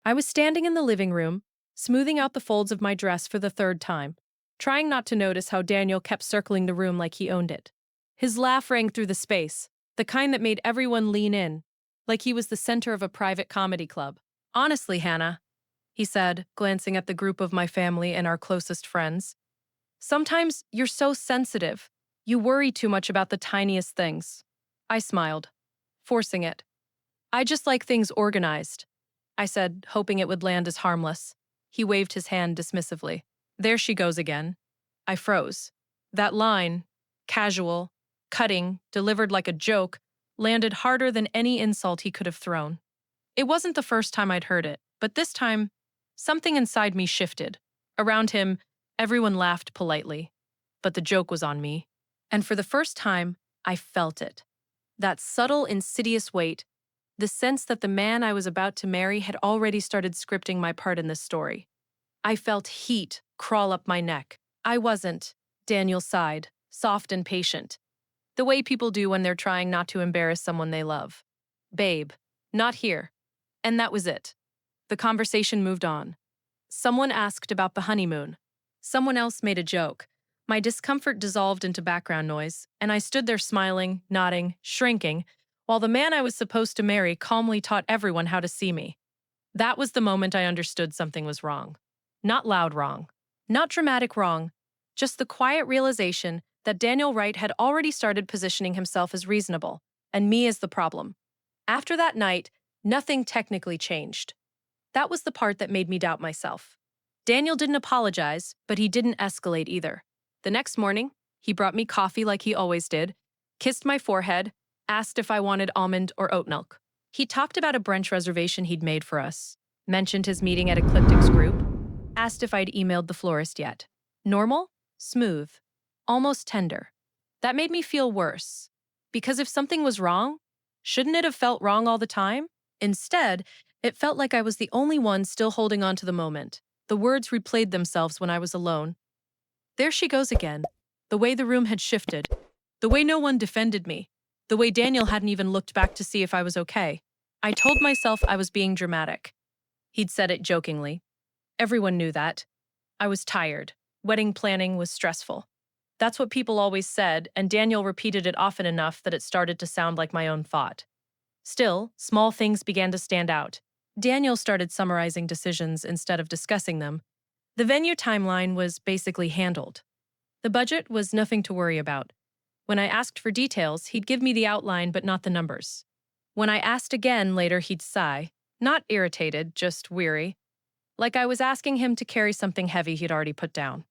I was standing in the living room, smoothing out the folds of my dress for the third time, trying not to notice how Daniel kept circling the room like he owned it. His laugh rang through the space, the kind that made everyone lean in, like he was the center of a private comedy club. Honestly, Hannah, he said, glancing at the group of my family and our closest friends, sometimes you're so sensitive. You worry too much about the tiniest things. I smiled, forcing it. I just like things organized, I said, hoping it would land as harmless. He waved his hand dismissively. There she goes again. I froze. That line, casual, cutting, delivered like a joke, landed harder than any insult he could have thrown. It wasn't the first time I'd heard it, but this time, something inside me shifted. Around him, everyone laughed politely. But the joke was on me. And for the first time, I felt it. That subtle, insidious weight, the sense that the man I was about to marry had already started scripting my part in this story. I felt heat crawl up my neck. I wasn't, Daniel sighed, soft and patient, the way people do when they're trying not to embarrass someone they love. Babe, not here. And that was it. The conversation moved on. Someone asked about the honeymoon. Someone else made a joke. My discomfort dissolved into background noise, and I stood there smiling, nodding, shrinking, while the man I was supposed to marry calmly taught everyone how to see me. That was the moment I understood something was wrong. Not loud wrong. Not dramatic wrong. Just the quiet realization that Daniel Wright had already started positioning himself as reasonable, and me as the problem. After that night, nothing technically changed. That was the part that made me doubt myself. Daniel didn't apologize, but he didn't escalate either. The next morning, he brought me coffee like he always did, kissed my forehead, asked if I wanted almond or oat milk. He talked about a brunch reservation he'd made for us, mentioned his meeting at Ecliptic's group, asked if I'd emailed the florist yet. Normal, smooth, almost tender. That made me feel worse. Because if something was wrong, shouldn't it have felt wrong all the time? Instead, it felt like I was the only one still holding on to the moment. The words replayed themselves when I was alone. There she goes again. The way the room had shifted. The way no one defended me. The way Daniel hadn't even looked back to see if I was okay. I told myself I was being dramatic. He'd said it jokingly. Everyone knew that. I was tired. Wedding planning was stressful. That's what people always said, and Daniel repeated it often enough that it started to sound like my own thought. Still, small things began to stand out. Daniel started summarizing decisions instead of discussing them. The venue timeline was basically handled. The budget was nothing to worry about. When I asked for details, he'd give me the outline but not the numbers. When I asked again later, he'd sigh, not irritated, just weary, like I was asking him to carry something heavy he'd already put down.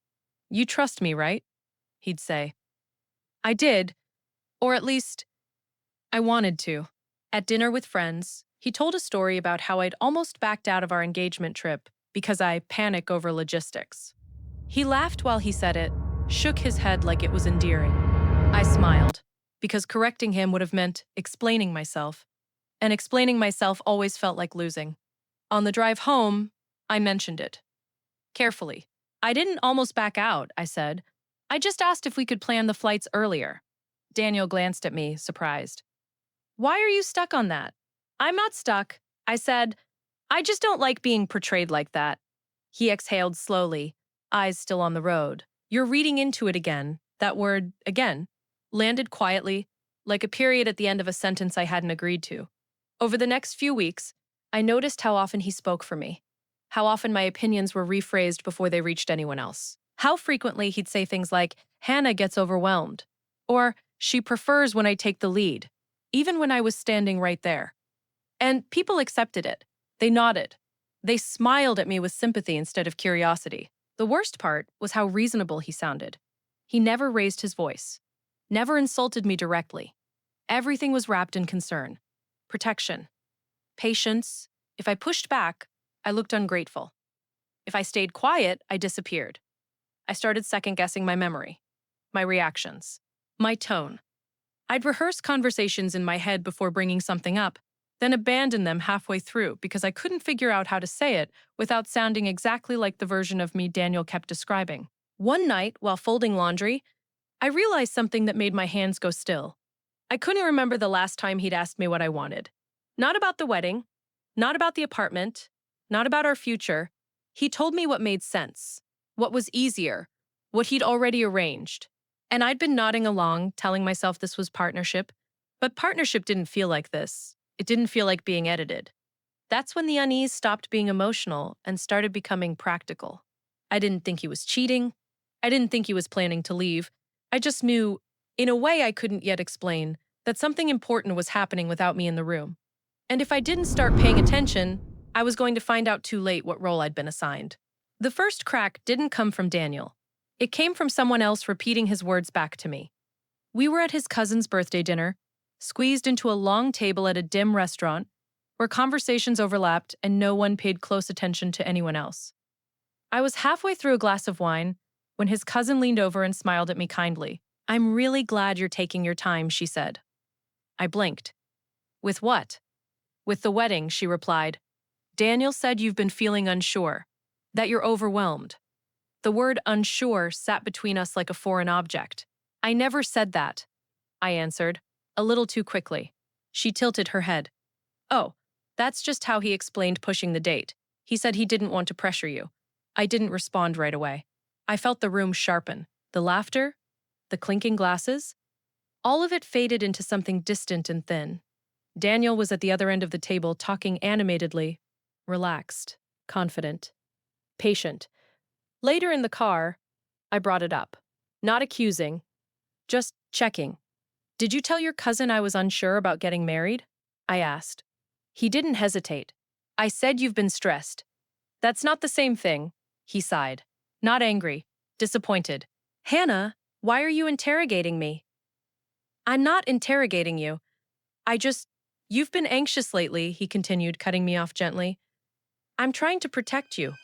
"You trust me, right?" he'd say. I did, or at least, I wanted to. At dinner with friends, he told a story about how I'd almost backed out of our engagement trip because I panic over logistics. He laughed while he said it, shook his head like it was endearing. I smiled, because correcting him would have meant explaining myself, and explaining myself always felt like losing. On the drive home, I mentioned it. Carefully. I didn't almost back out, I said. I just asked if we could plan the flights earlier. Daniel glanced at me, surprised. Why are you stuck on that? I'm not stuck, I said. I just don't like being portrayed like that. He exhaled slowly, eyes still on the road. You're reading into it again. That word, again, landed quietly, like a period at the end of a sentence I hadn't agreed to. Over the next few weeks, I noticed how often he spoke for me, how often my opinions were rephrased before they reached anyone else, how frequently he'd say things like, "Hannah gets overwhelmed," or "She prefers when I take the lead," even when I was standing right there. And people accepted it. They nodded. They smiled at me with sympathy instead of curiosity. The worst part was how reasonable he sounded. He never raised his voice, never insulted me directly. Everything was wrapped in concern, protection, patience. If I pushed back, I looked ungrateful. If I stayed quiet, I disappeared. I started second-guessing my memory, my reactions, my tone. I'd rehearse conversations in my head before bringing something up, then abandon them halfway through because I couldn't figure out how to say it without sounding exactly like the version of me Daniel kept describing. One night, while folding laundry, I realized something that made my hands go still. I couldn't remember the last time he'd asked me what I wanted. Not about the wedding, not about the apartment, not about our future. He told me what made sense, what was easier, what he'd already arranged. And I'd been nodding along, telling myself this was partnership. But partnership didn't feel like this. It didn't feel like being edited. That's when the unease stopped being emotional and started becoming practical. I didn't think he was cheating. I didn't think he was planning to leave. I just knew, in a way I couldn't yet explain, that something important was happening without me in the room. And if I didn't start paying attention, I was going to find out too late what role I'd been assigned. The first crack didn't come from Daniel. It came from someone else repeating his words back to me. We were at his cousin's birthday dinner, squeezed into a long table at a dim restaurant, where conversations overlapped and no one paid close attention to anyone else. I was halfway through a glass of wine when his cousin leaned over and smiled at me kindly. "I'm really glad you're taking your time," she said. I blinked. "With what?" "With the wedding," she replied. "Daniel said you've been feeling unsure, that you're overwhelmed." The word unsure sat between us like a foreign object. "I never said that," I answered, a little too quickly. She tilted her head. "Oh, that's just how he explained pushing the date. He said he didn't want to pressure you." I didn't respond right away. I felt the room sharpen. The laughter, the clinking glasses, all of it faded into something distant and thin. Daniel was at the other end of the table, talking animatedly, relaxed, confident, patient. Later in the car, I brought it up. Not accusing, just checking. "Did you tell your cousin I was unsure about getting married?" I asked. He didn't hesitate. "I said you've been stressed." "That's not the same thing," he sighed. Not angry, disappointed. "Hannah, why are you interrogating me?" "I'm not interrogating you. You've been anxious lately," he continued, cutting me off gently. "I'm trying to protect you.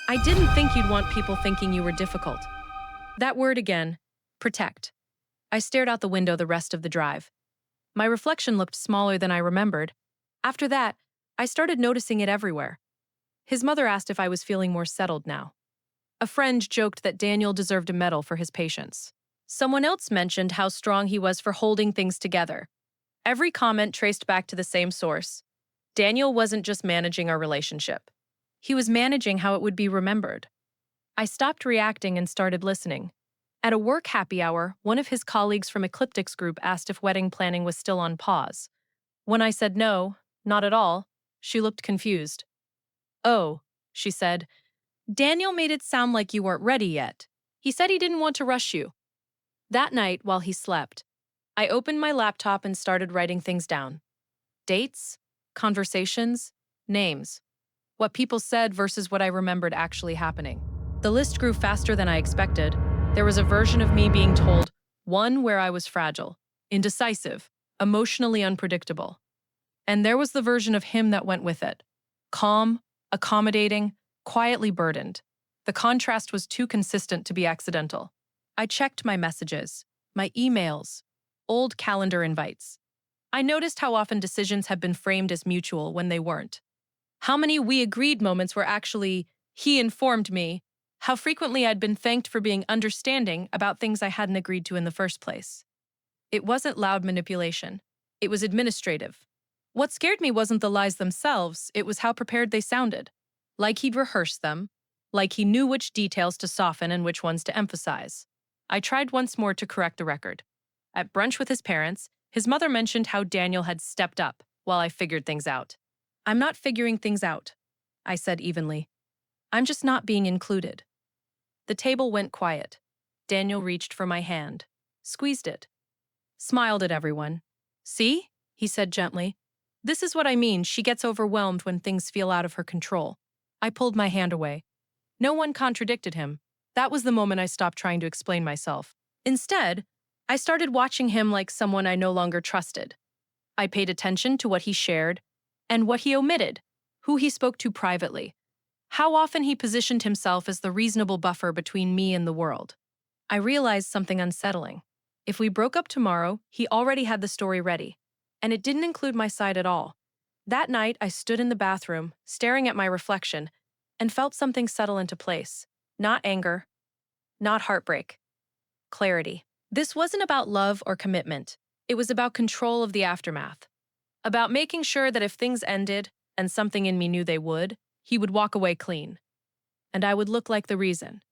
I didn't think you'd want people thinking you were difficult." That word again, protect. I stared out the window the rest of the drive. My reflection looked smaller than I remembered. After that, I started noticing it everywhere. His mother asked if I was feeling more settled now. A friend joked that Daniel deserved a medal for his patience. Someone else mentioned how strong he was for holding things together. Every comment traced back to the same source. Daniel wasn't just managing our relationship. He was managing how it would be remembered. I stopped reacting and started listening. At a work happy hour, one of his colleagues from Ecliptic's group asked if wedding planning was still on pause. When I said no, not at all, she looked confused. "Oh," she said, "Daniel made it sound like you weren't ready yet. He said he didn't want to rush you." That night, while he slept, I opened my laptop and started writing things down. Dates, conversations, names. What people said versus what I remembered actually happening. The list grew faster than I expected. There was a version of me being told, one where I was fragile, indecisive, emotionally unpredictable. And there was the version of him that went with it. Calm, accommodating, quietly burdened. The contrast was too consistent to be accidental. I checked my messages, my emails, old calendar invites. I noticed how often decisions had been framed as mutual when they weren't. How many "we agreed" moments were actually "he informed me," how frequently I'd been thanked for being understanding about things I hadn't agreed to in the first place. It wasn't loud manipulation. It was administrative. What scared me wasn't the lies themselves, it was how prepared they sounded. Like he'd rehearsed them, like he knew which details to soften and which ones to emphasize. I tried once more to correct the record. At brunch with his parents, his mother mentioned how Daniel had stepped up while I figured things out. "I'm not figuring things out," I said evenly. "I'm just not being included." The table went quiet. Daniel reached for my hand, squeezed it, smiled at everyone. "See?" he said gently. "This is what I mean. She gets overwhelmed when things feel out of her control." I pulled my hand away. No one contradicted him. That was the moment I stopped trying to explain myself. Instead, I started watching him like someone I no longer trusted. I paid attention to what he shared and what he omitted, who he spoke to privately, how often he positioned himself as the reasonable buffer between me and the world. I realized something unsettling. If we broke up tomorrow, he already had the story ready, and it didn't include my side at all. That night, I stood in the bathroom, staring at my reflection, and felt something settle into place. Not anger, not heartbreak. Clarity. This wasn't about love or commitment. It was about control of the aftermath. About making sure that if things ended, and something in me knew they would, he would walk away clean, and I would look like the reason.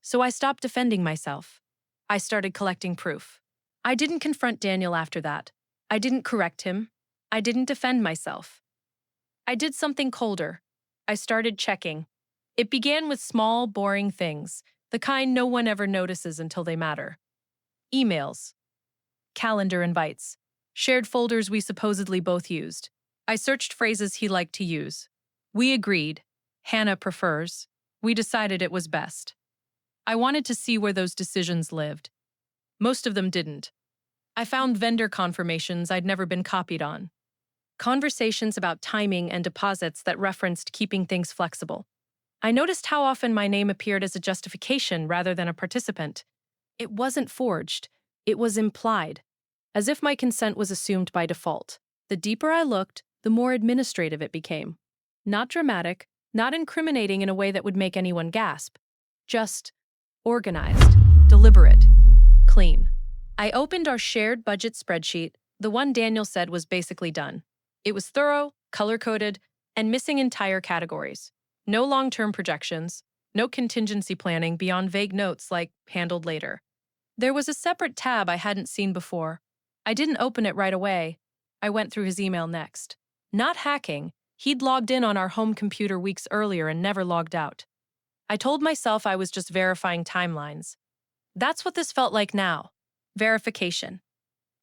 So I stopped defending myself. I started collecting proof. I didn't confront Daniel after that. I didn't correct him. I didn't defend myself. I did something colder. I started checking. It began with small, boring things, the kind no one ever notices until they matter. Emails, calendar invites, shared folders we supposedly both used. I searched phrases he liked to use. We agreed. Hannah prefers. We decided it was best. I wanted to see where those decisions lived. Most of them didn't. I found vendor confirmations I'd never been copied on. Conversations about timing and deposits that referenced keeping things flexible. I noticed how often my name appeared as a justification rather than a participant. It wasn't forged. It was implied, as if my consent was assumed by default. The deeper I looked, the more administrative it became. Not dramatic, not incriminating in a way that would make anyone gasp. Just organized, deliberate, clean. I opened our shared budget spreadsheet, the one Daniel said was basically done. It was thorough, color-coded, and missing entire categories. No long-term projections, no contingency planning beyond vague notes like handled later. There was a separate tab I hadn't seen before. I didn't open it right away. I went through his email next. Not hacking, he'd logged in on our home computer weeks earlier and never logged out. I told myself I was just verifying timelines. That's what this felt like now. Verification.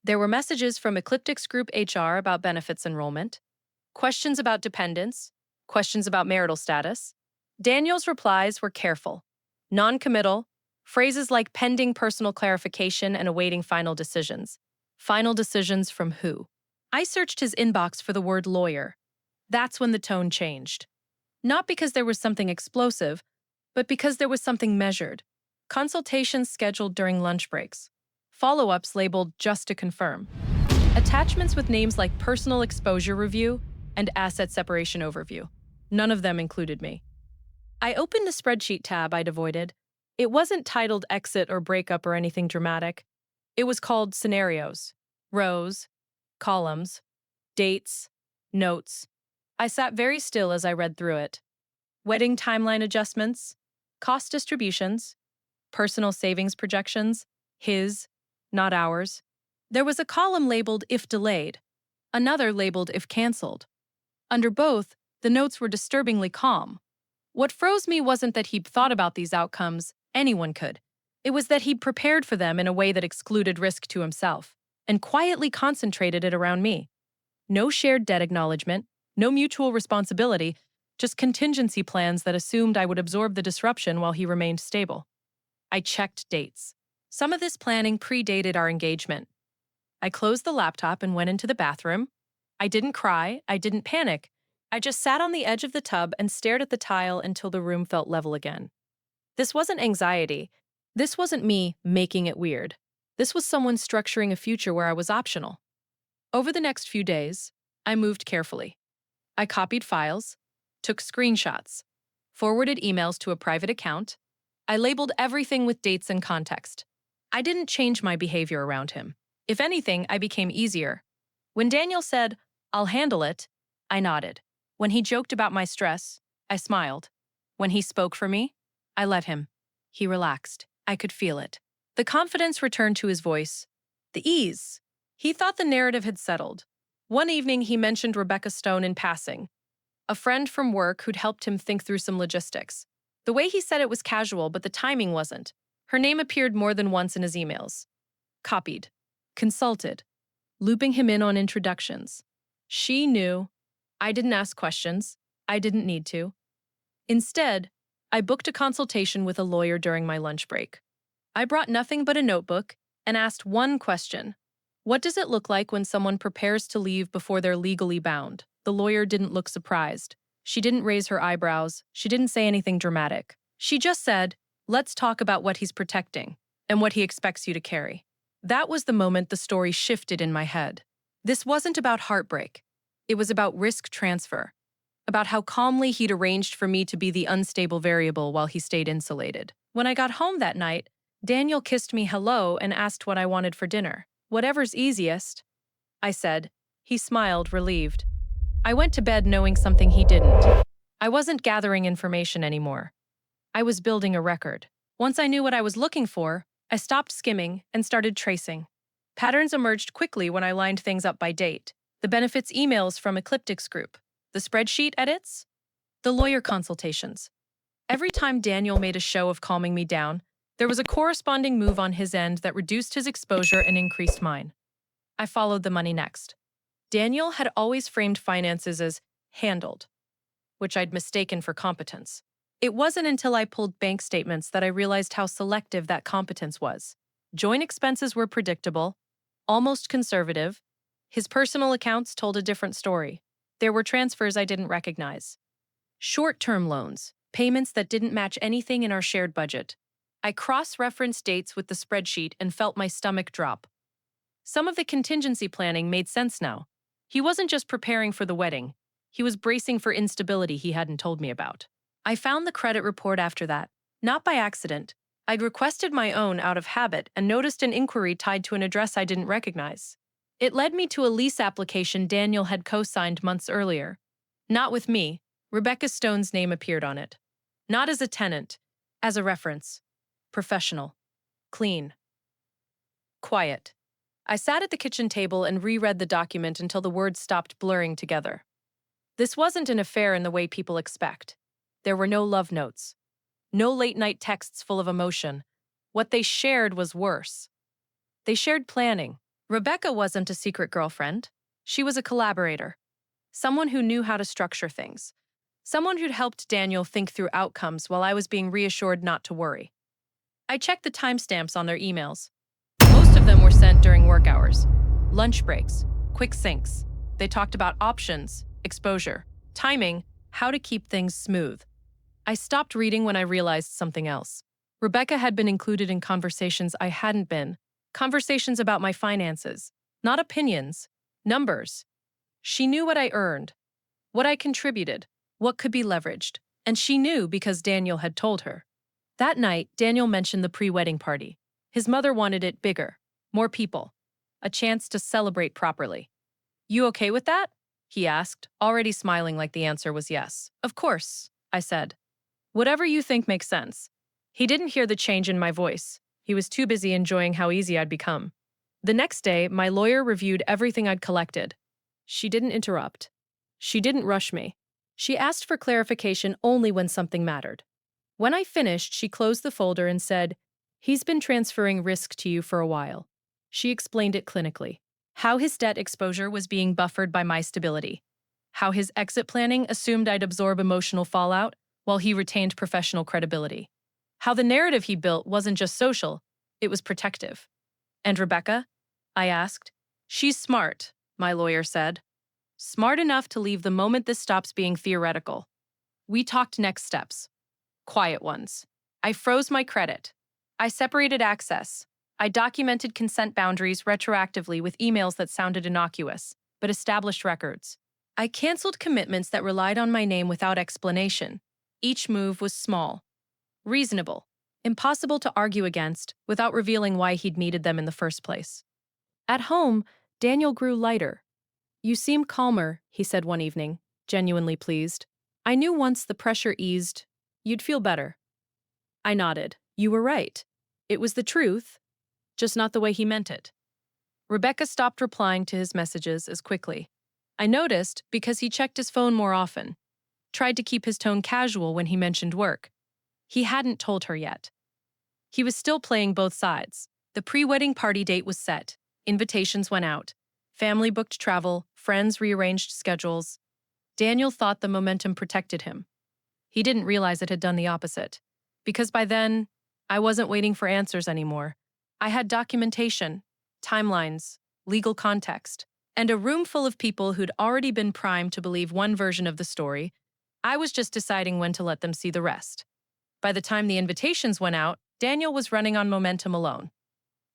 There were messages from Ecliptic's Group HR about benefits enrollment, questions about dependents, questions about marital status. Daniel's replies were careful, non-committal, phrases like pending personal clarification and awaiting final decisions. Final decisions from who? I searched his inbox for the word lawyer. That's when the tone changed. Not because there was something explosive, but because there was something measured. Consultations scheduled during lunch breaks. Follow-ups labeled just to confirm. Attachments with names like personal exposure review and asset separation overview. None of them included me. I opened the spreadsheet tab I'd avoided. It wasn't titled exit or breakup or anything dramatic. It was called scenarios, rows, columns, dates, notes. I sat very still as I read through it. Wedding timeline adjustments, cost distributions, personal savings projections, his, not ours. There was a column labeled if delayed, another labeled if canceled. Under both, the notes were disturbingly calm. What froze me wasn't that he'd thought about these outcomes, anyone could. It was that he'd prepared for them in a way that excluded risk to himself, and quietly concentrated it around me. No shared debt acknowledgement, no mutual responsibility, just contingency plans that assumed I would absorb the disruption while he remained stable. I checked dates. Some of this planning predated our engagement. I closed the laptop and went into the bathroom. I didn't cry, I didn't panic. I just sat on the edge of the tub and stared at the tile until the room felt level again. This wasn't anxiety. This wasn't me making it weird. This was someone structuring a future where I was optional. Over the next few days, I moved carefully. I copied files, took screenshots, forwarded emails to a private account. I labeled everything with dates and context. I didn't change my behavior around him. If anything, I became easier. When Daniel said, "I'll handle it," I nodded. When he joked about my stress, I smiled. When he spoke for me, I let him. He relaxed. I could feel it. The confidence returned to his voice. The ease. He thought the narrative had settled. One evening, he mentioned Rebecca Stone in passing, a friend from work who'd helped him think through some logistics. The way he said it was casual, but the timing wasn't. Her name appeared more than once in his emails. Copied. Consulted. Looping him in on introductions. She knew. I didn't ask questions. I didn't need to. Instead, I booked a consultation with a lawyer during my lunch break. I brought nothing but a notebook and asked one question. What does it look like when someone prepares to leave before they're legally bound? The lawyer didn't look surprised. She didn't raise her eyebrows. She didn't say anything dramatic. She just said, "Let's talk about what he's protecting and what he expects you to carry." That was the moment the story shifted in my head. This wasn't about heartbreak. It was about risk transfer, about how calmly he'd arranged for me to be the unstable variable while he stayed insulated. When I got home that night, Daniel kissed me hello and asked what I wanted for dinner. "Whatever's easiest," I said. He smiled, relieved. I went to bed knowing something he didn't. I wasn't gathering information anymore. I was building a record. Once I knew what I was looking for, I stopped skimming and started tracing. Patterns emerged quickly when I lined things up by date. The benefits emails from Ecliptic's group, the spreadsheet edits, the lawyer consultations. Every time Daniel made a show of calming me down, there was a corresponding move on his end that reduced his exposure and increased mine. I followed the money next. Daniel had always framed finances as handled, which I'd mistaken for competence. It wasn't until I pulled bank statements that I realized how selective that competence was. Joint expenses were predictable, almost conservative. His personal accounts told a different story. There were transfers I didn't recognize. Short-term loans, payments that didn't match anything in our shared budget. I cross-referenced dates with the spreadsheet and felt my stomach drop. Some of the contingency planning made sense now. He wasn't just preparing for the wedding. He was bracing for instability he hadn't told me about. I found the credit report after that, not by accident. I'd requested my own out of habit and noticed an inquiry tied to an address I didn't recognize. It led me to a lease application Daniel had co-signed months earlier. Not with me. Rebecca Stone's name appeared on it. Not as a tenant, as a reference. Professional. Clean. Quiet. I sat at the kitchen table and reread the document until the words stopped blurring together. This wasn't an affair in the way people expect. There were no love notes. No late-night texts full of emotion. What they shared was worse. They shared planning. Rebecca wasn't a secret girlfriend. She was a collaborator. Someone who knew how to structure things. Someone who'd helped Daniel think through outcomes while I was being reassured not to worry. I checked the timestamps on their emails. Most of them were sent during work hours. Lunch breaks, quick syncs. They talked about options, exposure, timing, how to keep things smooth. I stopped reading when I realized something else. Rebecca had been included in conversations I hadn't been. Conversations about my finances. Not opinions. Numbers. She knew what I earned. What I contributed. What could be leveraged. And she knew because Daniel had told her. That night, Daniel mentioned the pre-wedding party. His mother wanted it bigger. More people. A chance to celebrate properly. "You okay with that?" he asked, already smiling like the answer was yes. "Of course," I said. "Whatever you think makes sense." He didn't hear the change in my voice. He was too busy enjoying how easy I'd become. The next day, my lawyer reviewed everything I'd collected. She didn't interrupt. She didn't rush me. She asked for clarification only when something mattered. When I finished, she closed the folder and said, "He's been transferring risk to you for a while." She explained it clinically. How his debt exposure was being buffered by my stability. How his exit planning assumed I'd absorb emotional fallout while he retained professional credibility. How the narrative he built wasn't just social, it was protective. "And Rebecca?" I asked. "She's smart," my lawyer said. "Smart enough to leave the moment this stops being theoretical." We talked next steps. Quiet ones. I froze my credit. I separated access. I documented consent boundaries retroactively with emails that sounded innocuous, but established records. I canceled commitments that relied on my name without explanation. Each move was small. Reasonable. Impossible to argue against without revealing why he'd needed them in the first place. At home, Daniel grew lighter. "You seem calmer," he said one evening, genuinely pleased. "I knew once the pressure eased, you'd feel better." I nodded. You were right. It was the truth, just not the way he meant it. Rebecca stopped replying to his messages as quickly. I noticed because he checked his phone more often, tried to keep his tone casual when he mentioned work. He hadn't told her yet. He was still playing both sides. The pre-wedding party date was set. Invitations went out. Family booked travel, friends rearranged schedules. Daniel thought the momentum protected him. He didn't realize it had done the opposite. Because by then, I wasn't waiting for answers anymore. I had documentation, timelines, legal context, and a room full of people who'd already been primed to believe one version of the story. I was just deciding when to let them see the rest. By the time the invitations went out, Daniel was running on momentum alone.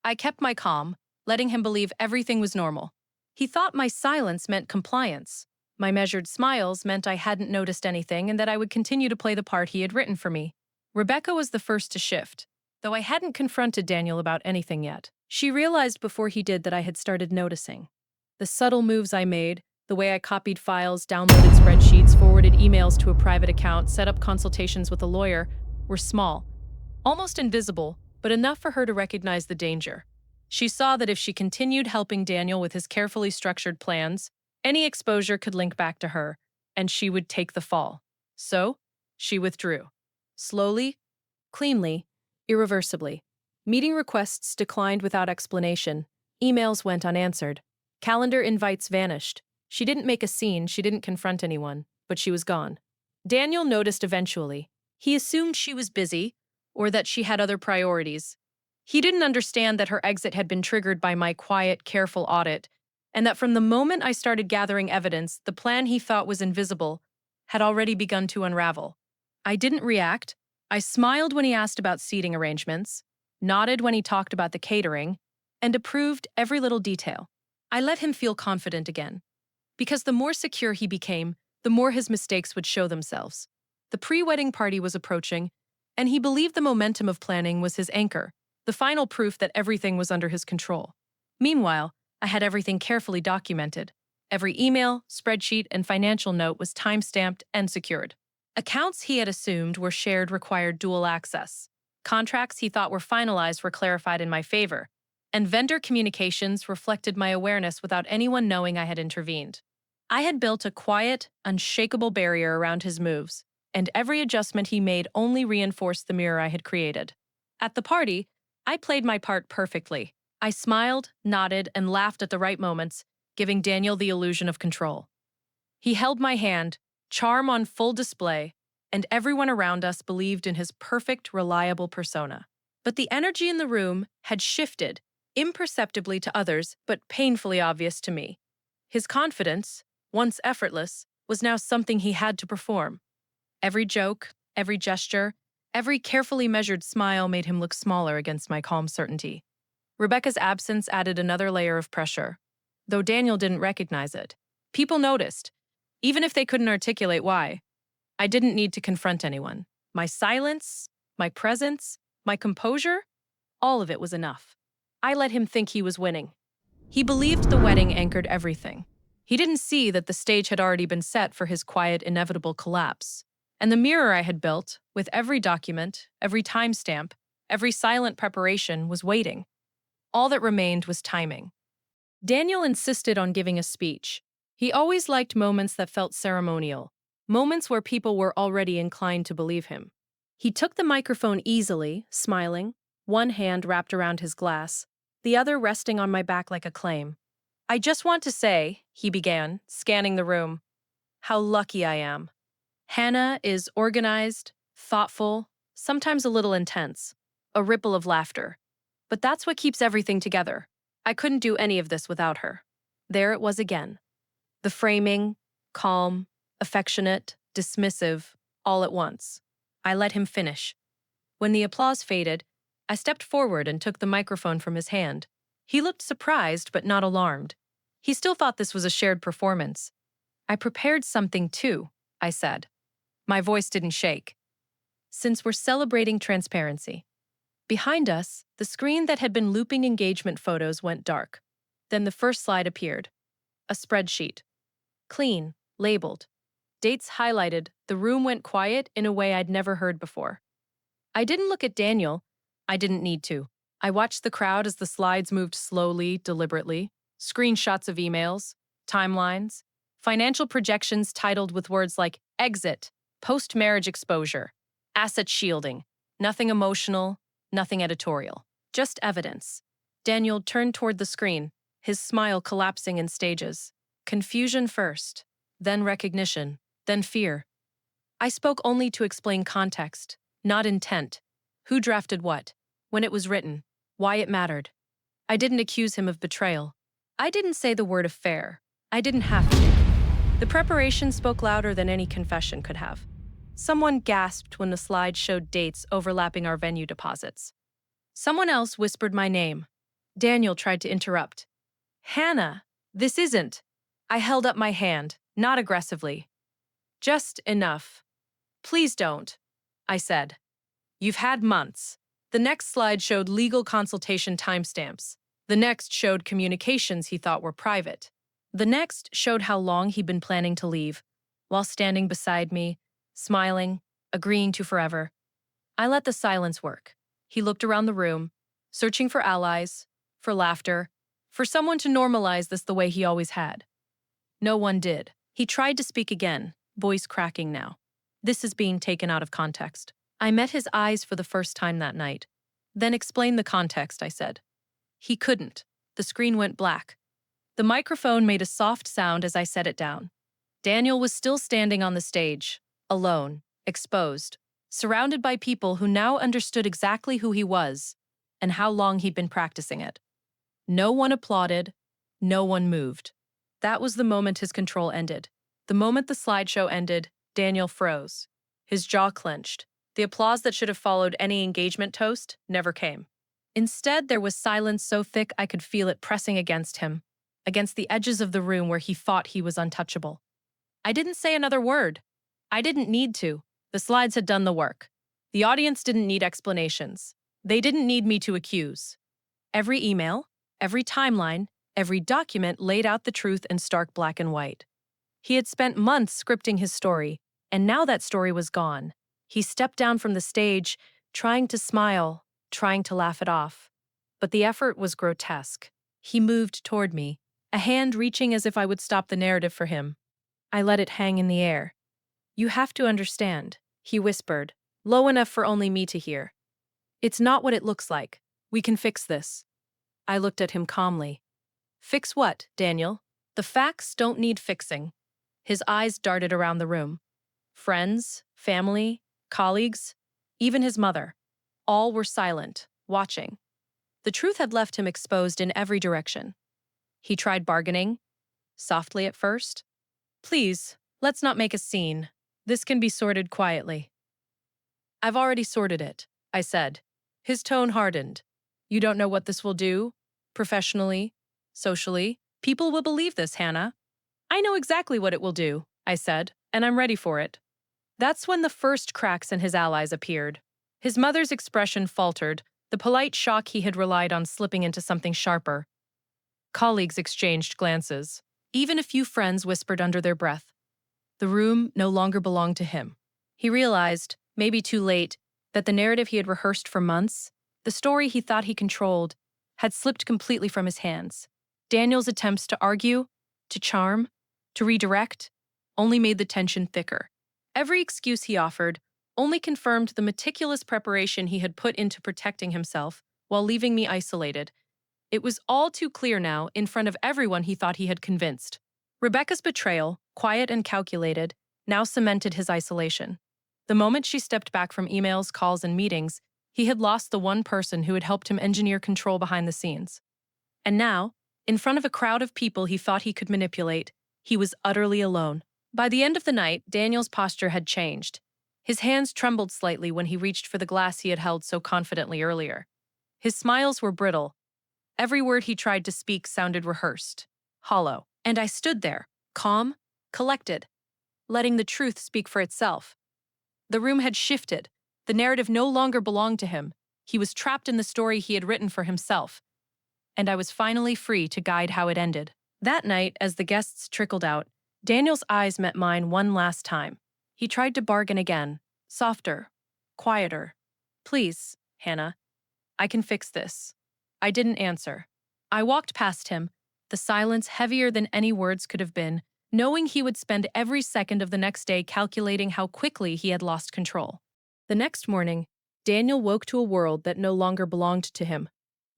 I kept my calm, letting him believe everything was normal. He thought my silence meant compliance. My measured smiles meant I hadn't noticed anything and that I would continue to play the part he had written for me. Rebecca was the first to shift, though I hadn't confronted Daniel about anything yet. She realized before he did that I had started noticing. The subtle moves I made, The way I copied files, downloaded spreadsheets, forwarded emails to a private account, set up consultations with a lawyer were small, almost invisible, but enough for her to recognize the danger. She saw that if she continued helping Daniel with his carefully structured plans, any exposure could link back to her, and she would take the fall. So, she withdrew. Slowly, cleanly, irreversibly. Meeting requests declined without explanation. Emails went unanswered. Calendar invites vanished. She didn't make a scene, she didn't confront anyone, but she was gone. Daniel noticed eventually. He assumed she was busy, or that she had other priorities. He didn't understand that her exit had been triggered by my quiet, careful audit, and that from the moment I started gathering evidence, the plan he thought was invisible had already begun to unravel. I didn't react. I smiled when he asked about seating arrangements, nodded when he talked about the catering, and approved every little detail. I let him feel confident again. Because the more secure he became, the more his mistakes would show themselves. The pre-wedding party was approaching, and he believed the momentum of planning was his anchor, the final proof that everything was under his control. Meanwhile, I had everything carefully documented. Every email, spreadsheet, and financial note was time-stamped and secured. Accounts he had assumed were shared required dual access. Contracts he thought were finalized were clarified in my favor, and vendor communications reflected my awareness without anyone knowing I had intervened. I had built a quiet, unshakable barrier around his moves, and every adjustment he made only reinforced the mirror I had created. At the party, I played my part perfectly. I smiled, nodded, and laughed at the right moments, giving Daniel the illusion of control. He held my hand, charm on full display, and everyone around us believed in his perfect, reliable persona. But the energy in the room had shifted, imperceptibly to others, but painfully obvious to me. His confidence, once effortless, was now something he had to perform. Every joke, every gesture, every carefully measured smile made him look smaller against my calm certainty. Rebecca's absence added another layer of pressure, though Daniel didn't recognize it. People noticed, even if they couldn't articulate why. I didn't need to confront anyone. My silence, my presence, my composure, all of it was enough. I let him think he was winning. He believed the wedding anchored everything. He didn't see that the stage had already been set for his quiet, inevitable collapse. And the mirror I had built, with every document, every timestamp, every silent preparation, was waiting. All that remained was timing. Daniel insisted on giving a speech. He always liked moments that felt ceremonial, moments where people were already inclined to believe him. He took the microphone easily, smiling, one hand wrapped around his glass, the other resting on my back like a claim. "I just want to say," he began, scanning the room, "how lucky I am. Hannah is organized, thoughtful, sometimes a little intense, a ripple of laughter. But that's what keeps everything together. I couldn't do any of this without her." There it was again. The framing, calm, affectionate, dismissive, all at once. I let him finish. When the applause faded, I stepped forward and took the microphone from his hand. He looked surprised but not alarmed. He still thought this was a shared performance. "I prepared something too," I said. My voice didn't shake. "Since we're celebrating transparency." Behind us, the screen that had been looping engagement photos went dark. Then the first slide appeared. A spreadsheet. Clean, labeled. Dates highlighted, the room went quiet in a way I'd never heard before. I didn't look at Daniel. I didn't need to. I watched the crowd as the slides moved slowly, deliberately. Screenshots of emails, timelines, financial projections titled with words like exit, post-marriage exposure, asset shielding. Nothing emotional, nothing editorial. Just evidence. Daniel turned toward the screen, his smile collapsing in stages. Confusion first, then recognition, then fear. I spoke only to explain context, not intent. Who drafted what, when it was written, why it mattered. I didn't accuse him of betrayal. I didn't say the word affair. I didn't have to. The preparation spoke louder than any confession could have. Someone gasped when the slide showed dates overlapping our venue deposits. Someone else whispered my name. Daniel tried to interrupt. "Hannah, this isn't." I held up my hand, not aggressively. "Just enough. Please don't," I said. "You've had months." The next slide showed legal consultation timestamps. The next showed communications he thought were private. The next showed how long he'd been planning to leave, while standing beside me, smiling, agreeing to forever. I let the silence work. He looked around the room, searching for allies, for laughter, for someone to normalize this the way he always had. No one did. He tried to speak again, voice cracking now. This is being taken out of context. I met his eyes for the first time that night. Then explain the context, I said. He couldn't. The screen went black. The microphone made a soft sound as I set it down. Daniel was still standing on the stage, alone, exposed, surrounded by people who now understood exactly who he was and how long he'd been practicing it. No one applauded, no one moved. That was the moment his control ended. The moment the slideshow ended, Daniel froze. His jaw clenched. The applause that should have followed any engagement toast never came. Instead, there was silence so thick I could feel it pressing against him, against the edges of the room where he thought he was untouchable. I didn't say another word. I didn't need to. The slides had done the work. The audience didn't need explanations. They didn't need me to accuse. Every email, every timeline, every document laid out the truth in stark black and white. He had spent months scripting his story, and now that story was gone. He stepped down from the stage, trying to smile, trying to laugh it off. But the effort was grotesque. He moved toward me, a hand reaching as if I would stop the narrative for him. I let it hang in the air. "You have to understand," he whispered, low enough for only me to hear. "It's not what it looks like. We can fix this." I looked at him calmly. "Fix what, Daniel? The facts don't need fixing." His eyes darted around the room. Friends, family, colleagues, even his mother. All were silent, watching. The truth had left him exposed in every direction. He tried bargaining, softly at first. "Please, let's not make a scene. This can be sorted quietly." "I've already sorted it," I said. His tone hardened. "You don't know what this will do? Professionally, socially? People will believe this, Hannah." "I know exactly what it will do," I said, "and I'm ready for it." That's when the first cracks in his allies appeared. His mother's expression faltered, the polite shock he had relied on slipping into something sharper. Colleagues exchanged glances. Even a few friends whispered under their breath. The room no longer belonged to him. He realized, maybe too late, that the narrative he had rehearsed for months, the story he thought he controlled, had slipped completely from his hands. Daniel's attempts to argue, to charm, to redirect, only made the tension thicker. Every excuse he offered only confirmed the meticulous preparation he had put into protecting himself while leaving me isolated. It was all too clear now, in front of everyone he thought he had convinced. Rebecca's betrayal, quiet and calculated, now cemented his isolation. The moment she stepped back from emails, calls, and meetings, he had lost the one person who had helped him engineer control behind the scenes. And now, in front of a crowd of people he thought he could manipulate, he was utterly alone. By the end of the night, Daniel's posture had changed. His hands trembled slightly when he reached for the glass he had held so confidently earlier. His smiles were brittle. Every word he tried to speak sounded rehearsed, hollow. And I stood there, calm, collected, letting the truth speak for itself. The room had shifted. The narrative no longer belonged to him. He was trapped in the story he had written for himself. And I was finally free to guide how it ended. That night, as the guests trickled out, Daniel's eyes met mine one last time. He tried to bargain again, softer, quieter. "Please, Hannah, I can fix this." I didn't answer. I walked past him, the silence heavier than any words could have been, knowing he would spend every second of the next day calculating how quickly he had lost control. The next morning, Daniel woke to a world that no longer belonged to him.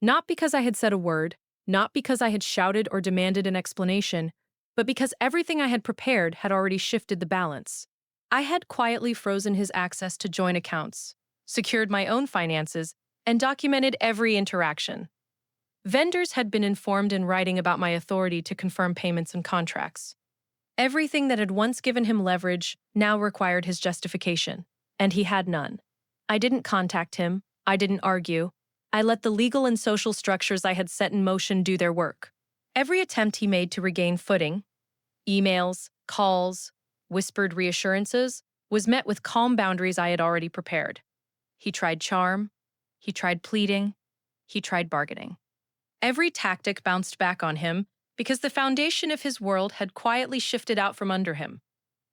Not because I had said a word, not because I had shouted or demanded an explanation, but because everything I had prepared had already shifted the balance. I had quietly frozen his access to joint accounts, secured my own finances, and documented every interaction. Vendors had been informed in writing about my authority to confirm payments and contracts. Everything that had once given him leverage now required his justification, and he had none. I didn't contact him. I didn't argue. I let the legal and social structures I had set in motion do their work. Every attempt he made to regain footing, emails, calls, whispered reassurances, was met with calm boundaries I had already prepared. He tried charm. He tried pleading. He tried bargaining. Every tactic bounced back on him, because the foundation of his world had quietly shifted out from under him.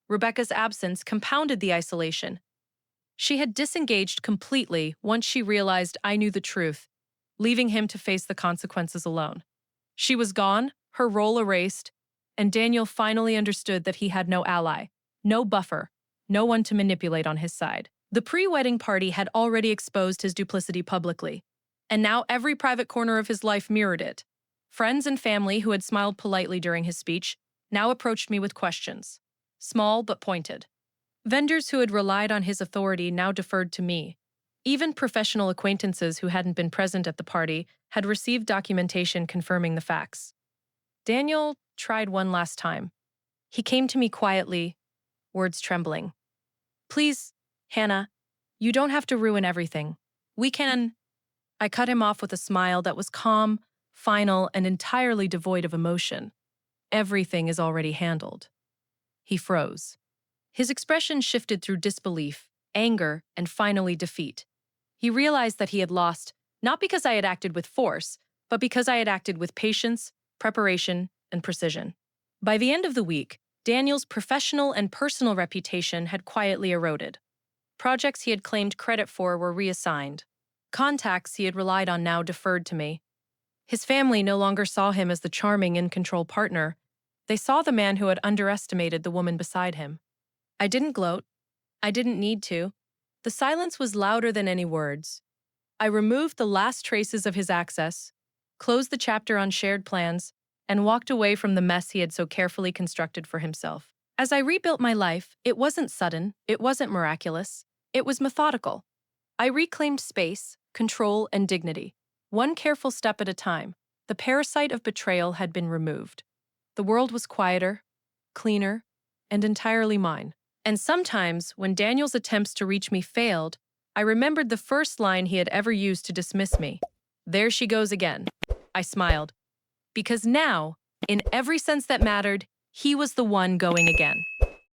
Rebecca's absence compounded the isolation. She had disengaged completely once she realized I knew the truth, leaving him to face the consequences alone. She was gone, her role erased, and Daniel finally understood that he had no ally, no buffer, no one to manipulate on his side. The pre-wedding party had already exposed his duplicity publicly, and now every private corner of his life mirrored it. Friends and family who had smiled politely during his speech now approached me with questions, small but pointed. Vendors who had relied on his authority now deferred to me. Even professional acquaintances who hadn't been present at the party had received documentation confirming the facts. Daniel tried one last time. He came to me quietly, words trembling. "Please, Hannah, you don't have to ruin everything. We can—" I cut him off with a smile that was calm, final, and entirely devoid of emotion. "Everything is already handled." He froze. His expression shifted through disbelief, anger, and finally defeat. He realized that he had lost, not because I had acted with force, but because I had acted with patience, preparation, and precision. By the end of the week, Daniel's professional and personal reputation had quietly eroded. Projects he had claimed credit for were reassigned. Contacts he had relied on now deferred to me. His family no longer saw him as the charming, in-control partner. They saw the man who had underestimated the woman beside him. I didn't gloat. I didn't need to. The silence was louder than any words. I removed the last traces of his access, closed the chapter on shared plans, and walked away from the mess he had so carefully constructed for himself. As I rebuilt my life, it wasn't sudden, it wasn't miraculous, it was methodical. I reclaimed space, control, and dignity. One careful step at a time, the parasite of betrayal had been removed. The world was quieter, cleaner, and entirely mine. And sometimes, when Daniel's attempts to reach me failed, I remembered the first line he had ever used to dismiss me. "There she goes again." I smiled. Because now, in every sense that mattered, he was the one going again.